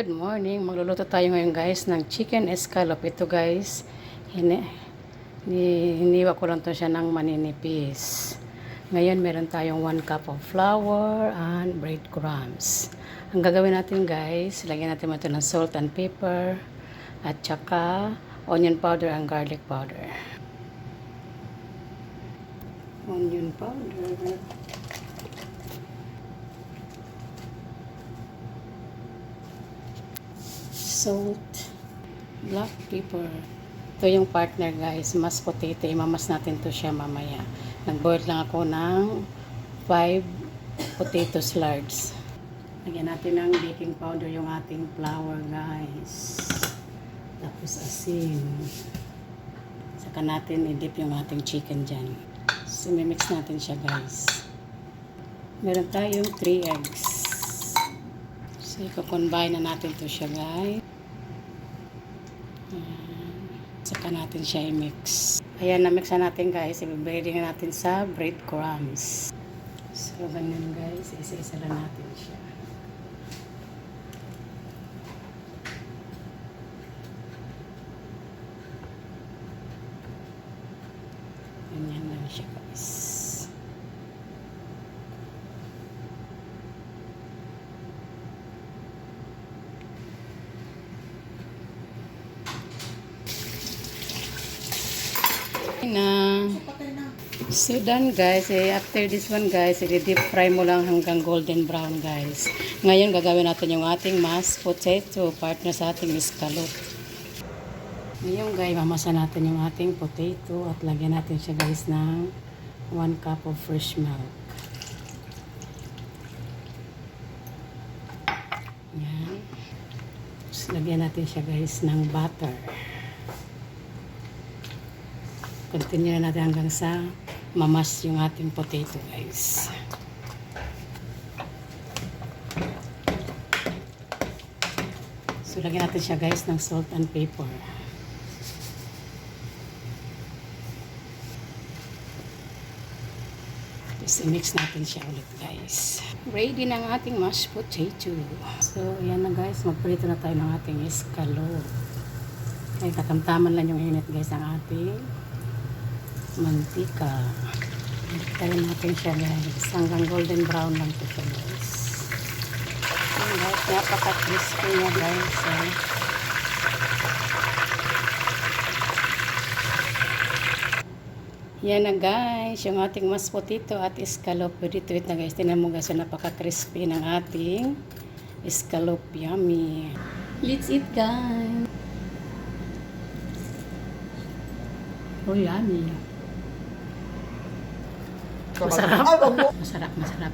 Good morning. Magluluto tayo ngayon guys ng chicken escalope. Ito guys, hiniwa ko lang to siya ng maninipis. Ngayon meron tayong 1 cup of flour and breadcrumbs. Ang gagawin natin guys, lagyan natin ito ng salt and pepper at saka onion powder and garlic powder. Onion powder. Salt, black pepper. Ito yung partner guys, mashed potato. Imamas natin to siya mamaya. Nag-boil lang ako ng 5 potato slices. Lagyan natin ng baking powder yung ating flour guys. Tapos asin. Saka natin i-dip yung ating chicken dyan. So, mimix natin siya guys. Meron tayong 3 eggs. So, i-combine na natin to siya guys. Saka natin siya i-mix. Ayan, na-mix na natin guys. I-breading na natin sa breadcrumbs. So, ganyan guys. Isa-isa na natin siya. Ganyan lang siya guys. Na. So done guys, after this one guys, i-deep fry mo lang hanggang golden brown guys. Ngayon gagawin natin yung ating mashed potato, partner sa ating escalope. Ngayon guys, mamasa natin yung ating potato at lagyan natin siya guys ng 1 cup of fresh milk. Yan. Tapos lagyan natin siya guys ng butter. Continue na natin hanggang sa mamas yung ating potato guys. So lagyan natin siya guys ng salt and pepper. Tapos i-mix natin siya ulit guys. Ready na ang ating mashed potato. So ayan na guys, magprito na tayo ng ating escalope. Ay katamtaman lang yung init guys ang ating mantika. Tayin natin siya guys. Hanggang golden brown lang ito siya guys. Ayan guys, napaka-crispy niya guys. Yan na guys, yung ating mashed potato at escalope. Pwede tuwit na guys. Tingnan mo guys, napaka-crispy ng ating escalope. Yummy. Let's eat guys. Oh, yummy. Masarap. Masarap, masarap.